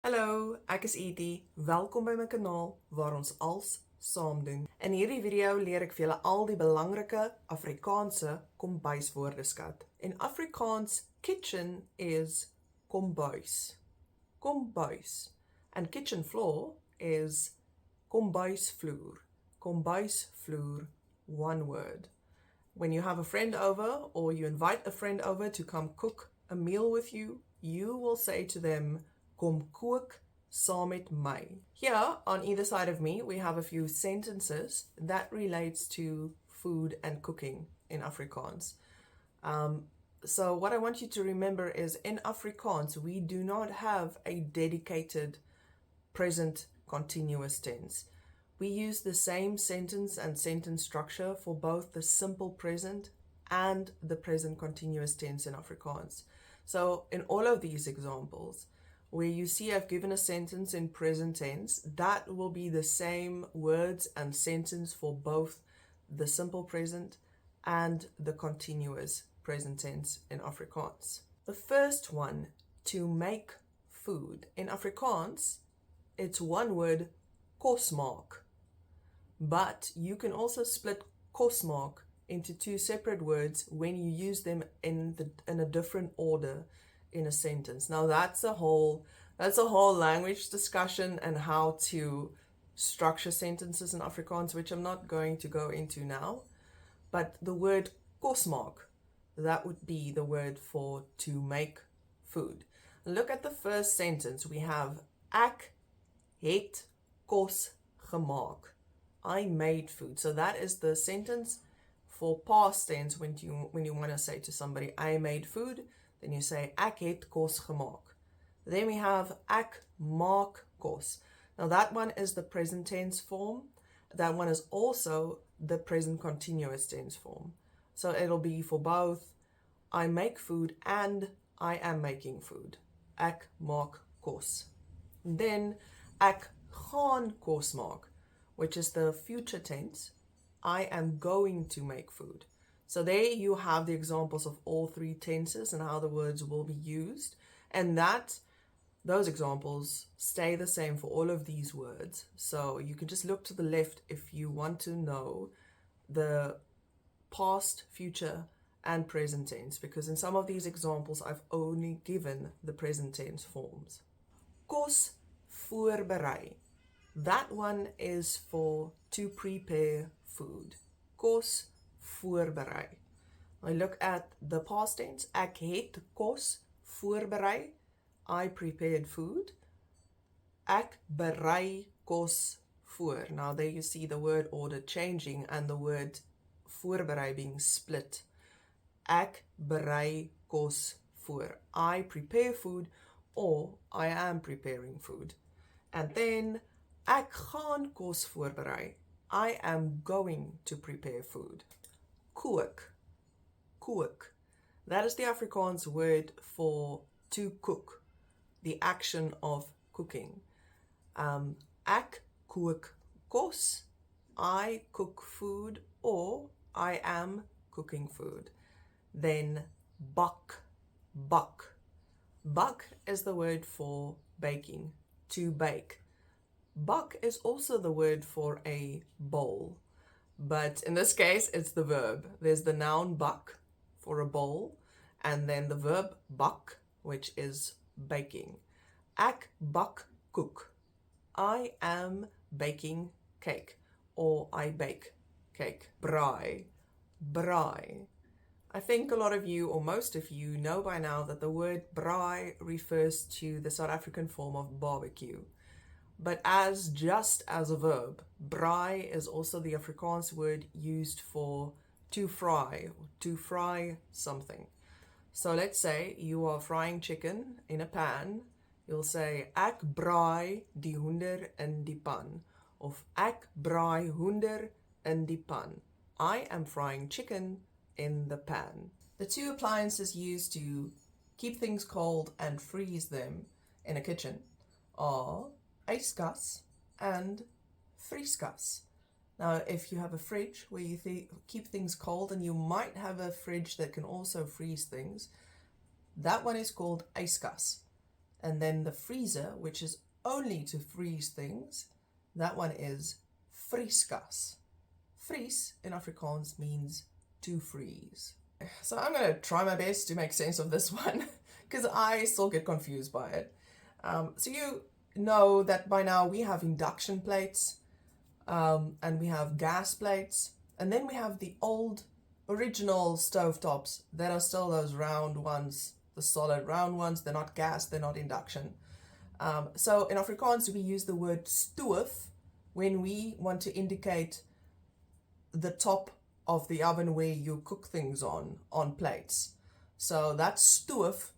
Hallo, ek is Edie. Welkom by my kanaal waar ons als saam doen. In hierdie video leer ek vir julle al die belangrike Afrikaanse kombuiswoordeskat. In Afrikaans, kitchen is kombuis. Kombuis. And kitchen floor is kombuisvloer. Kombuisvloer, one word. When you have a friend over or you invite a friend over to come cook a meal with you, you will say to them, kom kook saam met my. Here, on either side of me, we have a few sentences that relates to food and cooking in Afrikaans. So what I want you to remember is in Afrikaans, we do not have a dedicated present continuous tense. We use the same sentence and sentence structure for both the simple present and the present continuous tense in Afrikaans. So in all of these examples, where you see I've given a sentence in present tense, that will be the same words and sentence for both the simple present and the continuous present tense in Afrikaans. The first one, to make food. In Afrikaans, it's one word, kos maak. But you can also split kos maak into two separate words when you use them in a different order in a sentence. Now that's a whole language discussion and how to structure sentences in Afrikaans, which I'm not going to go into now. But the word kos maak, that would be the word for to make food. Look at the first sentence. We have ek het kos gemaak. I made food. So that is the sentence for past tense when you want to say to somebody, I made food. Then you say, ek het kos gemaak. Then we have, ek maak kos. Now that one is the present tense form. That one is also the present continuous tense form. So it'll be for both, I make food and I am making food. Ek maak kos. Then, ek gaan kos maak, which is the future tense. I am going to make food. So there you have the examples of all three tenses and how the words will be used. And those examples stay the same for all of these words. So you can just look to the left if you want to know the past, future, and present tense, because in some of these examples I've only given the present tense forms. Kos voorberei. That one is for to prepare food. Kos voorberei. I look at the past tense. Ek het kos voorberei. I prepared food. Ek berei kos voor. Now there you see the word order changing and the word voorberei being split. Ek berei kos voor. I prepare food or I am preparing food. And then ek gaan kos voorberei. I am going to prepare food. Kook. Kook. That is the Afrikaans word for to cook. The action of cooking. Ek kook kos. I cook food or I am cooking food. Then bak. Bak. Bak is the word for baking. To bake. Bak is also the word for a bowl, but in this case it's the verb. There's the noun bak for a bowl, and then the verb bak, which is baking. Ek bak koek. I am baking cake, or I bake cake. Braai. Braai. I think a lot of you, or most of you, know by now that the word braai refers to the South African form of barbecue. But just as a verb, braai is also the Afrikaans word used for to fry something. So let's say you are frying chicken in a pan. You'll say, ek braai die hoender in die pan. Of ek braai hoender in die pan. I am frying chicken in the pan. The two appliances used to keep things cold and freeze them in a kitchen are yskas and vrieskas. Now, if you have a fridge where you keep things cold, and you might have a fridge that can also freeze things, that one is called yskas. And then the freezer, which is only to freeze things, that one is vrieskas. Vries in Afrikaans means to freeze. So I'm going to try my best to make sense of this one because I still get confused by it. So you know that by now we have induction plates and we have gas plates, and then we have the old original stovetops that are still those round ones, the solid round ones. They're not gas, they're not induction. So in Afrikaans we use the word stoof when we want to indicate the top of the oven where you cook things on plates. So that stoof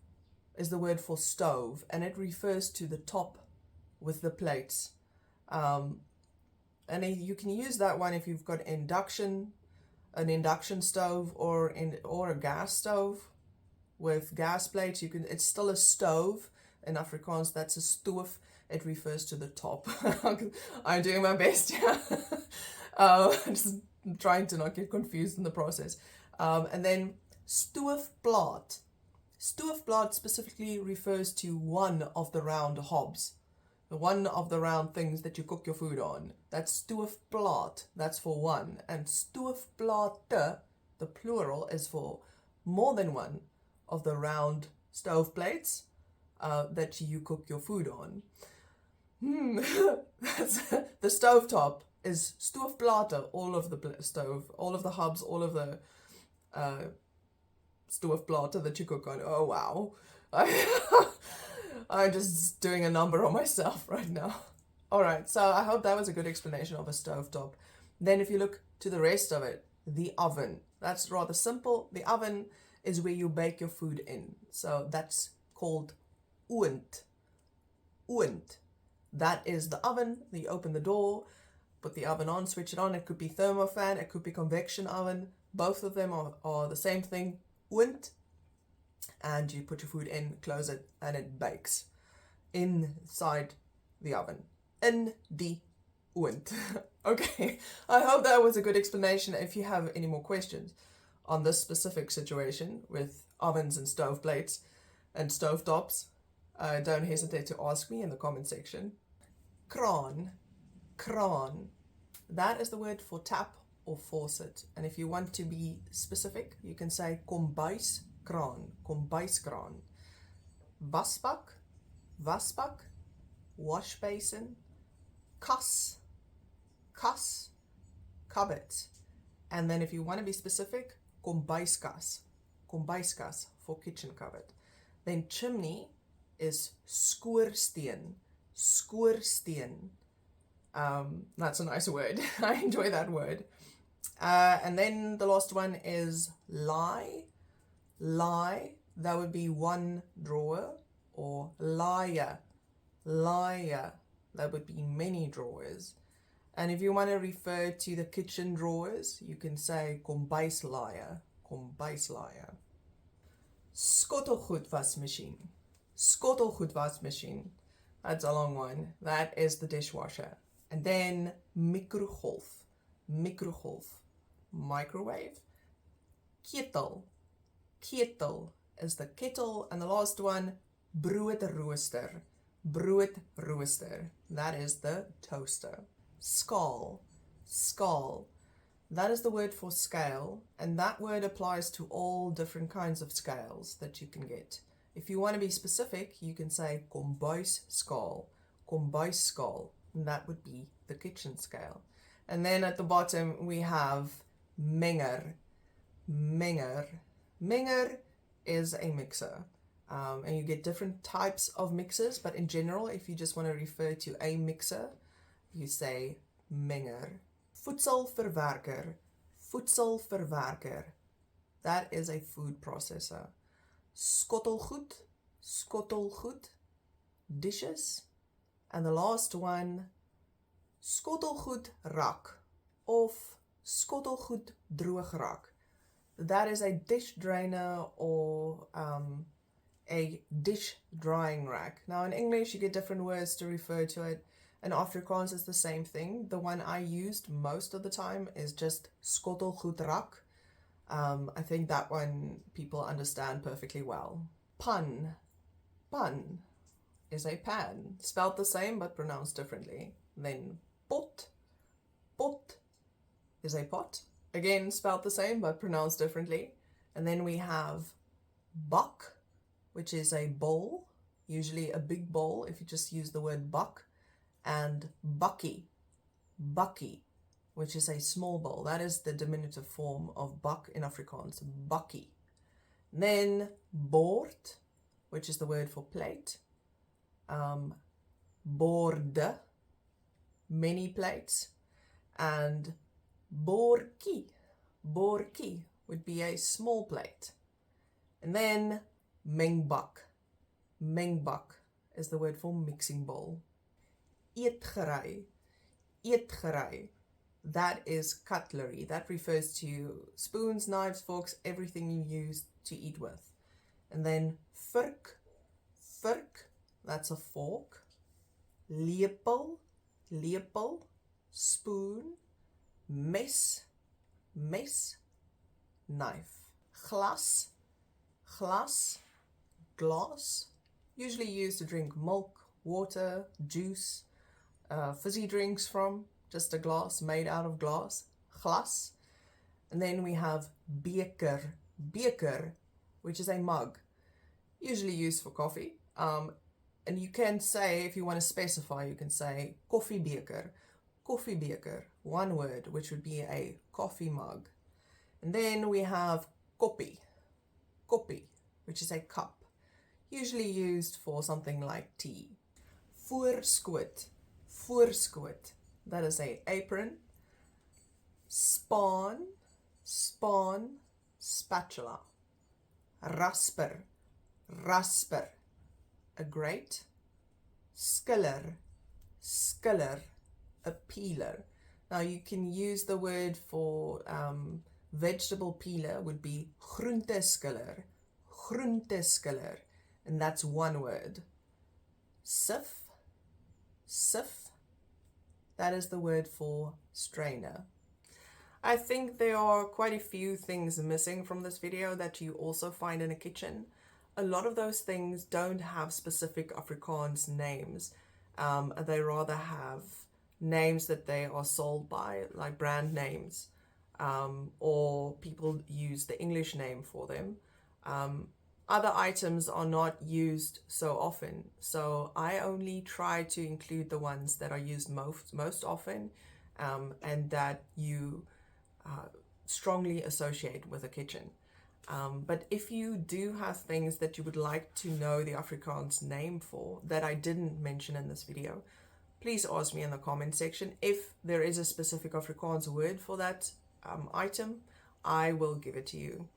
is the word for stove, and it refers to the top with the plates. And you can use that one if you've got an induction stove or a gas stove with gas plates. It's still a stove in Afrikaans. That's a stoof. It refers to the top. I'm doing my best here. Just trying to not get confused in the process. And then stoofplaat. Stoofplaat specifically refers to one of the round hobs. One of the round things that you cook your food on. That's stoofplaat. That's for one. And stoofplate, the plural, is for more than one of the round stove plates that you cook your food on. That's the stovetop is stoofplate, all of the stove, all of the hubs, all of the stoofplate that you cook on. Oh wow. I'm just doing a number on myself right now. Alright, so I hope that was a good explanation of a stovetop. Then if you look to the rest of it, the oven. That's rather simple. The oven is where you bake your food in. So that's called oond. Oond. That is the oven. You open the door, put the oven on, switch it on. It could be thermofan, it could be convection oven. Both of them are the same thing. Oond. And you put your food in, close it, and it bakes inside the oven. In die oond. Okay, I hope that was a good explanation. If you have any more questions on this specific situation with ovens and stove plates and stove tops, don't hesitate to ask me in the comment section. Kraan. Kraan. That is the word for tap or faucet. And if you want to be specific, you can say kombuiskraan. Kombuiskraan. Wasbak. Wasbak. Wash basin. Kas. Kas. Cupboard. And then if you want to be specific, kombuiskas. Kombuiskas for kitchen cupboard. Then chimney is skoorsteen. Skoorsteen. That's a nice word. I enjoy that word. And then the last one is lie. Lie. That would be one drawer. Or liar. Liar. That would be many drawers. And if you want to refer to the kitchen drawers, you can say kombuislaier. Kombuislaier. Skottelgoed wasmachine. Skottelgoed wasmachine. That's a long one. That is the dishwasher. And then mikrogolf. Mikrogolf. Microwave. Ketel. Ketel is the kettle. And the last one, broodrooster. Broodrooster. That is the toaster. Skaal. Skaal. That is the word for scale, and that word applies to all different kinds of scales that you can get. If you want to be specific, you can say kombuisskaal. Kombuisskaal. And that would be the kitchen scale. And then at the bottom we have menger. Menger. Menger is a mixer. And you get different types of mixers, but in general, if you just want to refer to a mixer, you say menger. Voedselverwerker. Voedselverwerker. That is a food processor. Skottelgoed. Skottelgoed. Dishes. And the last one, skottelgoedrak of skottelgoed droograk. That is a dish drainer or a dish drying rack. Now in English you get different words to refer to it. In Afrikaans it's the same thing. The one I used most of the time is just skottelgoedrak. I think that one people understand perfectly well. Pan. Pan. is a pan, spelled the same but pronounced differently. Then pot, pot is a pot, again spelled the same but pronounced differently. And then we have bak, which is a bowl, usually a big bowl if you just use the word bak, and bakkie, bakkie, which is a small bowl. That is the diminutive form of bak in Afrikaans, bakkie. Then bord, which is the word for plate, borde, many plates, and bordjie, bordjie would be a small plate. And then mengbak, mengbak is the word for mixing bowl. Eetgerei, eetgerei, that is cutlery. That refers to spoons, knives, forks, everything you use to eat with. And then vurk, vurk, that's a fork. Lepel, lepel, spoon. Mes, mes, knife. Glas, glas, glass, usually used to drink milk, water, juice, fizzy drinks from, just a glass made out of glass, glas. And then we have beker, beker, which is a mug, usually used for coffee. And you can say, if you want to specify, you can say koffiebeker, koffiebeker, one word, which would be a coffee mug. And then we have koppie, koppie, which is a cup, usually used for something like tea. Voorskoot, voorskoot, that is a apron. Spaan, spaan, spatula. Rasper, rasper, a grate. Skiller, skiller, a peeler. Now you can use the word for vegetable peeler would be groenteskiller, groenteskiller, and that's one word. Sif, sif, that is the word for strainer. I think there are quite a few things missing from this video that you also find in a kitchen. A lot of those things don't have specific Afrikaans names. They rather have names that they are sold by, like brand names, or people use the English name for them. Other items are not used so often, so I only try to include the ones that are used most often, and that you strongly associate with a kitchen. But if you do have things that you would like to know the Afrikaans name for that I didn't mention in this video, please ask me in the comment section. If there is a specific Afrikaans word for that item, I will give it to you.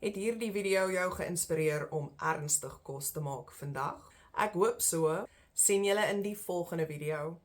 Het hierdie video jou geïnspireer om ernstig kos te maak vandag? Ek hoop so. Sien julle in die volgende video.